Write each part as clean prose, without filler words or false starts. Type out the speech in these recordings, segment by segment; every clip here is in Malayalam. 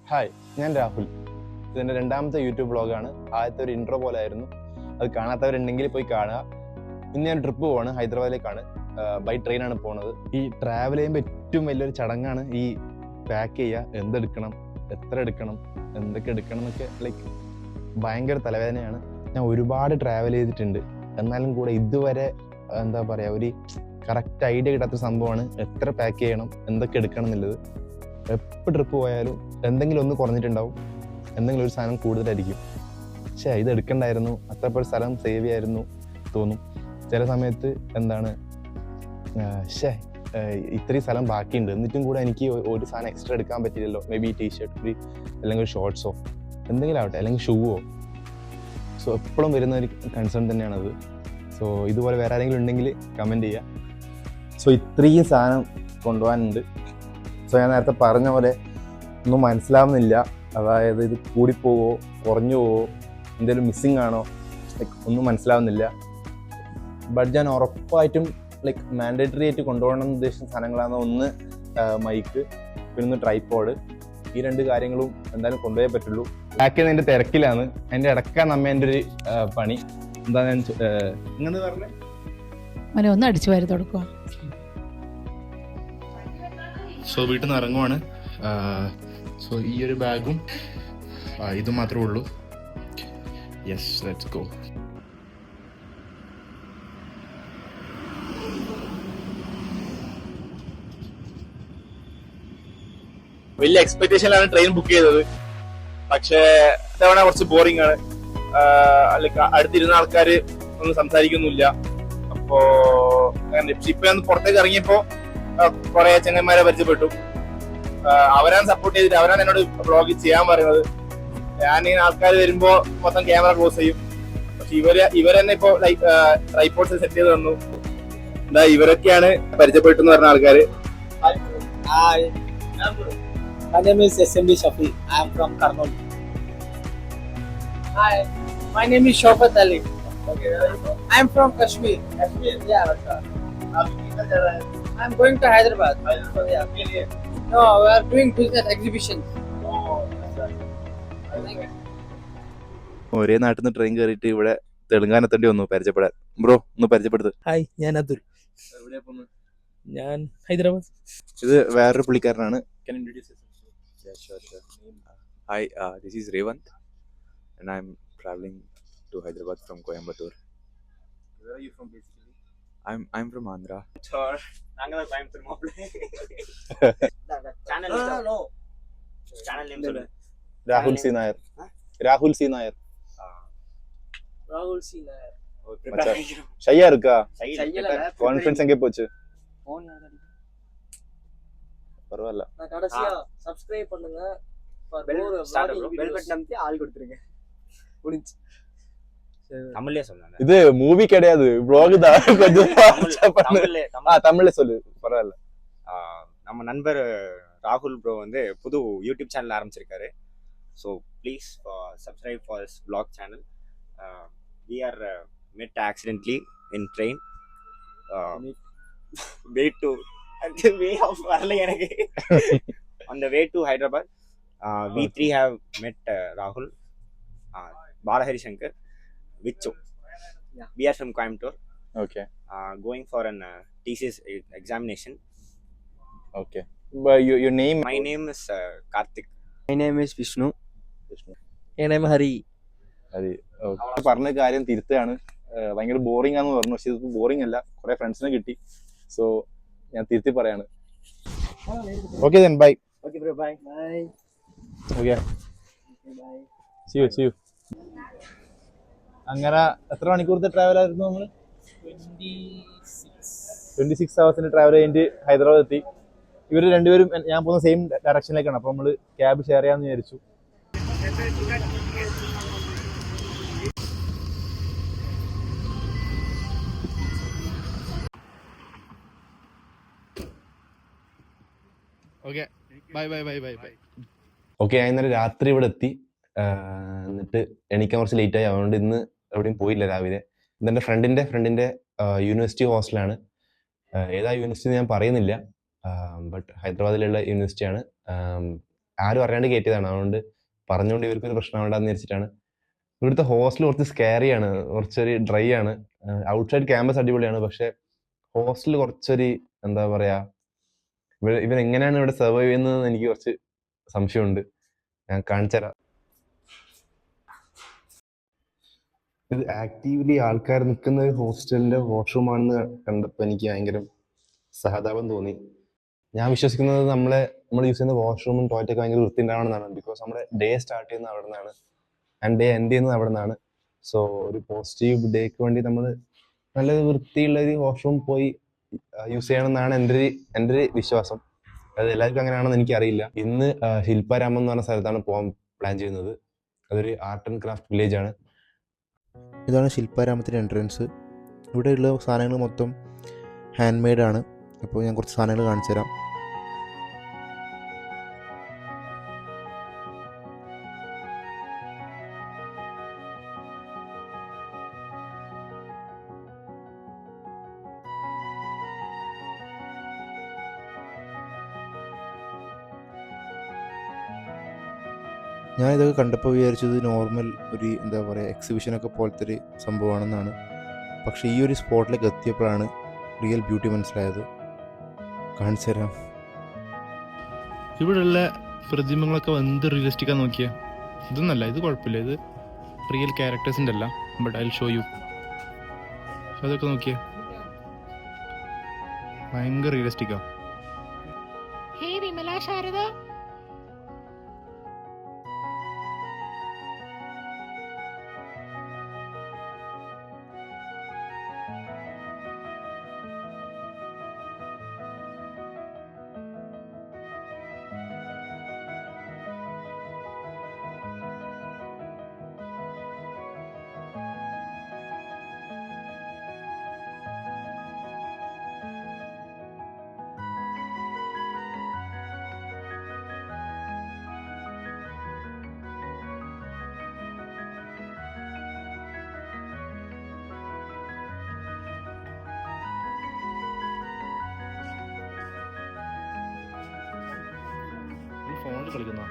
ഹായ്, ഞാൻ രാഹുൽ. ഇതെൻ്റെ രണ്ടാമത്തെ യൂട്യൂബ് വ്ളോഗാണ്. ആദ്യത്തെ ഒരു ഇൻട്രോ പോലെ ആയിരുന്നു. അത് കാണാത്തവരുണ്ടെങ്കിൽ പോയി കാണുക. ഇന്ന് ഞാൻ ട്രിപ്പ് പോവാണ്, ഹൈദരാബാദിലേക്കാണ്. ബൈ ട്രെയിനാണ് പോകുന്നത്. ഈ ട്രാവൽ ചെയ്യുമ്പോൾ ഏറ്റവും വലിയൊരു ചടങ്ങാണ് ഈ പാക്ക് ചെയ്യുക. എന്തെടുക്കണം, എത്ര എടുക്കണം, എന്തൊക്കെ എടുക്കണം എന്നൊക്കെ ഭയങ്കര തലവേദനയാണ്. ഞാൻ ഒരുപാട് ട്രാവൽ ചെയ്തിട്ടുണ്ട്, എന്നാലും കൂടെ ഇതുവരെ എന്താ പറയുക, ഒരു കറക്റ്റ് ഐഡിയ കിട്ടാത്ത സംഭവമാണ് എത്ര പാക്ക് ചെയ്യണം, എന്തൊക്കെ എടുക്കണം എന്നുള്ളത്. എപ്പോൾ ട്രിപ്പ് പോയാലും എന്തെങ്കിലും ഒന്ന് കുറഞ്ഞിട്ടുണ്ടാവും, എന്തെങ്കിലും ഒരു സാധനം കൂടുതലായിരിക്കും. പക്ഷേ ഇത് എടുക്കണ്ടായിരുന്നു, അത്രപ്പോൾ സ്ഥലം സേവ് ചെയ്യായിരുന്നു തോന്നും. ചില സമയത്ത് എന്താണ് ഇത്രയും സ്ഥലം ബാക്കിയുണ്ട്, എന്നിട്ടും കൂടെ എനിക്ക് ഒരു സാധനം എക്സ്ട്രാ എടുക്കാൻ പറ്റില്ലല്ലോ. മേ ബി ടീഷർട്ട് അല്ലെങ്കിൽ ഒരു ഷോർട്ട്സോ എന്തെങ്കിലും ആവട്ടെ, അല്ലെങ്കിൽ ഷൂവോ. സോ എപ്പോഴും വരുന്ന ഒരു കൺസേൺ തന്നെയാണത്. സോ ഇതുപോലെ വേറെ ആരെങ്കിലും ഉണ്ടെങ്കിൽ കമൻറ്റ് ചെയ്യുക. സോ ഇത്രയും സാധനം കൊണ്ടുപോകാനുണ്ട്. സോ ഞാൻ നേരത്തെ പറഞ്ഞ പോലെ ഒന്നും മനസ്സിലാവുന്നില്ല. അതായത് ഇത് കൂടിപ്പോവോ, കുറഞ്ഞു പോവോ, എന്തെങ്കിലും മിസ്സിങ് ആണോ, ഒന്നും മനസ്സിലാവുന്നില്ല. ബട്ട് ഞാൻ ഉറപ്പായിട്ടും മാൻഡേറ്ററി ആയിട്ട് കൊണ്ടുപോകണം എന്ന് ഉദ്ദേശിച്ച സാധനങ്ങളാണ്. ഒന്ന് മൈക്ക്, പിന്നെ ഒന്ന് ട്രൈപോഡ്. ഈ രണ്ട് കാര്യങ്ങളും എന്തായാലും കൊണ്ടുപോയേ പറ്റുള്ളൂ. പാക്ക് ചെയ്യുന്നതിൻ്റെ തിരക്കിലാണ്. എൻ്റെ ഇടക്കാൻ നമ്മ എൻ്റെ ഒരു പണി എന്താ ഞാൻ ഇങ്ങനെ പറഞ്ഞേ, അവനെ ഒന്ന് അടിച്ചു വാരി തുടക്കുക. സോ വീട്ടിൽ നിന്ന് ഇറങ്ങുവാണ്. സോ ഈ ഒരു ബാഗും ഇതും മാത്രമേ ഉള്ളൂ. Yes, let's go. വലിയ എക്സ്പെക്ടേഷനിലാണ് ട്രെയിൻ ബുക്ക് ചെയ്തത്. പക്ഷേ ഇത്തവണ കുറച്ച് ബോറിംഗ് ആണ്. അടുത്തിരുന്ന ആൾക്കാർ ഒന്നും സംസാരിക്കുന്നില്ല. അപ്പോ ഇപ്പൊ ഞാൻ പുറത്തേക്ക് ഇറങ്ങിയപ്പോ കുറെ ചങ്ങന്മാരെ പരിചയപ്പെട്ടു. അവരാണ് സപ്പോർട്ട് ചെയ്തിട്ട് അവരാണ് എന്നോട് വ്ളോഗ് ചെയ്യാൻ പറയുന്നത്. ഞാനിങ്ങനെ ആൾക്കാർ വരുമ്പോ മൊത്തം ക്യാമറ ക്ലോസ് ചെയ്യും. പക്ഷെ ഇവർ തന്നെ ഇപ്പൊ ട്രൈപോഡ്സ് സെറ്റ് ചെയ്ത് തന്നു. എന്താ ഇവരൊക്കെയാണ് പരിചയപ്പെട്ടെന്ന് പറഞ്ഞ ആൾക്കാര്. My name is SMB Shafi. I am from Karnool. Hi, my name is Shaukat Ali. Okay, I am from Kashmir. Kashmir? Yeah, sir. I am going to Hyderabad. Hyderabad, yeah. No, we are doing business exhibitions. Oh, thank you. ഒരേ നാട്ടിൽ നിന്ന് ട്രെയിൻ കയറിയിട്ട് ഇവിടെ തെലുങ്കാനത്തേണ്ടി വന്നു പരിചയപ്പെടാൻ. ബ്രോ ഒന്ന് പരിചയപ്പെടുത്ത്. ഹായ്, ഞാൻ അതുൽ. ഞാൻ ഹൈദരാബാദ്. ഇത് വേറൊരു പുള്ളിക്കാരനാണ്. Yeah, sure. Hi, this is Revant, and I'm traveling to Hyderabad from Coimbatore. Where are you from basically? I'm from Andhra. Sure. Nanga Coimbatore mobile. Channel no. Channel name sir. Rahul C Nair. Rahul C Nair. Rahul C Nair. ஷையா இருக்கா? ஷையல கான்ஃபிடன்ஸ் எங்க போச்சு? ஃபோன் யாரடி? பரவாயில்ல. நான் கடைசியா சப்ஸ்கிரைப் பண்ணுங்க. பெல் பட்டன் அமுத்தி ஆல் கொடுத்துருங்க. முடிஞ்சு. தமிழ்ல சொன்னானே. இது மூவி கிடையாது, vlog தான். கொஞ்சம் தமிழ்ல சொல்லு, பரவாயில்ல. நம்ம நண்பர் ராகுல் ப்ரோ வந்து புது யூடியூப் சேனல் ஆரம்பிச்சிருக்காரு. So please subscribe for this vlog channel. We are met accidentally in train. On the way to Hyderabad, we three have met Rahul, Balahari Shankar, Vichu. Yeah. We are from Coimbatore. Okay. Going for an thesis examination. Okay. But your name? My name is Karthik. My name is Vishnu. My name is Hari. അതെ. പറഞ്ഞ കാര്യം തിരുത്താണ്. ഭയങ്കര ബോറിംഗ് ആണെന്ന് പറഞ്ഞു. പക്ഷെ ഇത് ബോറിംഗ് അല്ല, കുറെ ഫ്രണ്ട്സിനെ കിട്ടി. സോ ഞാൻ തിരുത്തി പറയാണ്. Okay then bye. Okay bro, bye. Bye. Okay, Bye. see you. അങ്ങനെ എത്ര മണിക്കൂറത്തെ ട്രാവൽ ആയിരുന്നു നമ്മൾ? 26 hours ട്രാവൽ കഴിഞ്ഞിട്ട് ഹൈദരാബാദ് എത്തി. ഇവർ രണ്ടുപേരും ഞാൻ പോകുന്ന സെയിം ഡയറക്ഷനിലേക്കാണ്. അപ്പോൾ നമ്മൾ ക്യാബ് ഷെയർ ചെയ്യാമെന്ന് വിചാരിച്ചു. ഓക്കെ, ഞാൻ ഇന്നലെ രാത്രി ഇവിടെ എത്തി. എന്നിട്ട് എണീക്കാൻ കുറച്ച് ലേറ്റ് ആയി. അതുകൊണ്ട് ഇന്ന് എവിടെയും പോയില്ല രാവിലെ. ഇതെൻ്റെ ഫ്രണ്ടിൻ്റെ യൂണിവേഴ്സിറ്റി ഹോസ്റ്റലാണ്. ഏതാ യൂണിവേഴ്സിറ്റി ഞാൻ പറയുന്നില്ല. ബട്ട് ഹൈദരാബാദിലുള്ള യൂണിവേഴ്സിറ്റിയാണ്. ആരും അറിയാണ്ട് കയറ്റിയതാണ്. അതുകൊണ്ട് പറഞ്ഞുകൊണ്ട് ഇവർക്കൊരു പ്രശ്നമാവണ്ടെന്ന് വിചാരിച്ചിട്ടാണ്. ഇവിടുത്തെ ഹോസ്റ്റൽ കുറച്ച് സ്കാരിയാണ്, കുറച്ചൊരു ഡ്രൈ ആണ്. ഔട്ട്സൈഡ് ക്യാമ്പസ് അടിപൊളിയാണ്, പക്ഷെ ഹോസ്റ്റൽ കുറച്ചൊരു എന്താ പറയാ, ഇവൻ എങ്ങനെയാണ് ഇവിടെ സർവൈവ് ചെയ്യുന്നത് എനിക്ക് കുറച്ച് സംശയമുണ്ട്. ഞാൻ കാണിച്ചുതരാം. ഇത് ആക്റ്റീവ്ലി ആൾക്കാർ നിൽക്കുന്ന ഒരു ഹോസ്റ്റലിന്റെ വാഷ്റൂം ആണെന്ന് കണ്ടപ്പോൾ എനിക്ക് ഭയങ്കര സഹതാപം തോന്നി. ഞാൻ വിശ്വസിക്കുന്നത് നമ്മൾ യൂസ് ചെയ്യുന്ന വാഷ്റൂമും ടോയ്ലറ്റൊക്കെ ഭയങ്കര വൃത്തി ഉണ്ടാവണമെന്നാണ്. ബിക്കോസ് നമ്മുടെ ഡേ സ്റ്റാർട്ട് ചെയ്യുന്നത് അവിടെ നിന്നാണ് ആൻഡ് ഡേ എൻഡ് ചെയ്യുന്നത് അവിടെ നിന്നാണ്. സോ ഒരു പോസിറ്റീവ് ഡേക്ക് വേണ്ടി നമ്മൾ നല്ല വൃത്തിയുള്ള ഒരു വാഷ്റൂം പോയി യൂസ് ചെയ്യണമെന്നാണ് എൻ്റെ ഒരു വിശ്വാസം. അത് എല്ലാവർക്കും അങ്ങനെയാണെന്ന് എനിക്കറിയില്ല. ഇന്ന് ശില്പാരാമം എന്ന് പറഞ്ഞ സ്ഥലത്താണ് പോകാൻ പ്ലാൻ ചെയ്യുന്നത്. അതൊരു ആർട്ട് ആൻഡ് ക്രാഫ്റ്റ് വില്ലേജ് ആണ്. ഇതാണ് ശില്പാരാമത്തിൻ്റെ എൻട്രൻസ്. ഇവിടെയുള്ള സാധനങ്ങൾ മൊത്തം ഹാൻഡ് മെയ്ഡാണ്. അപ്പോൾ ഞാൻ കുറച്ച് സാധനങ്ങൾ കാണിച്ചു തരാം. ഞാനിതൊക്കെ കണ്ടപ്പോൾ വിചാരിച്ചത് നോർമൽ ഒരു എന്താ പറയുക എക്സിബിഷനൊക്കെ പോലത്തെ ഒരു സംഭവമാണെന്നാണ്. പക്ഷേ ഈ ഒരു സ്പോട്ടിലേക്ക് എത്തിയപ്പോഴാണ് റിയൽ ബ്യൂട്ടി മനസ്സിലായത്. കാണിച്ചു തരാം. ഇവിടെയുള്ള പ്രതിമകളൊക്കെ എന്ത് റിയലിസ്റ്റിക്കാന്ന് നോക്കിയാൽ. ഇതൊന്നല്ല, ഇത് കുഴപ്പമില്ല, ഇത് റിയൽ ക്യാരക്ടേഴ്സിൻ്റെ അല്ല. But I will show you. അതൊക്കെ നോക്കിയേ, ഭയങ്കര റിയലിസ്റ്റിക്കാ. ഹേ വിമല, ശാരദ, ഫോണിൽ കളിക്കുന്ന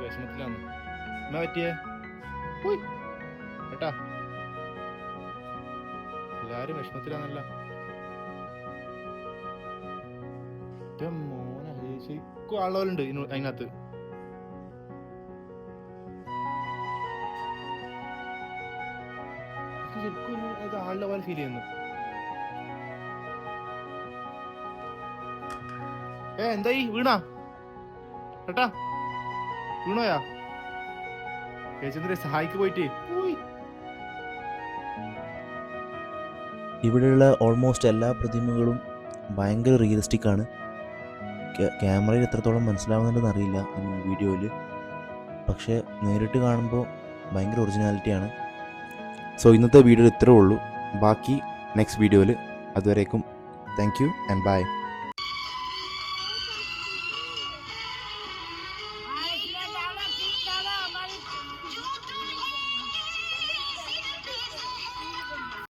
വിഷമത്തിലാണ്. എന്നാ പറ്റിയേ കേട്ടാ, എല്ലാരും വിഷമത്തിലാന്നല്ല. മോനെ ശരിക്കും ആളുകളുണ്ട് അതിനകത്ത്. ശരിക്കും ആളുടെ പോലെ ഫീൽ ചെയ്യുന്നു. എന്തായി, വീണാ കേട്ടാ? വീണോയാ? ചേച്ചി സഹായിക്ക് പോയിട്ടേ. ഇവിടെയുള്ള ഓൾമോസ്റ്റ് എല്ലാ പ്രതിമകളും ഭയങ്കര റിയലിസ്റ്റിക് ആണ്. ക്യാമറയിൽ എത്രത്തോളം മനസ്സിലാവുന്നുണ്ടെന്ന് അറിയില്ല വീഡിയോയിൽ, പക്ഷേ നേരിട്ട് കാണുമ്പോൾ ഭയങ്കര ഒറിജിനാലിറ്റിയാണ്. സോ ഇന്നത്തെ വീഡിയോ ഇത്രേ ഉള്ളൂ. ബാക്കി നെക്സ്റ്റ് വീഡിയോയിൽ. അതുവരേക്കും താങ്ക് യു ആൻഡ് ബൈ.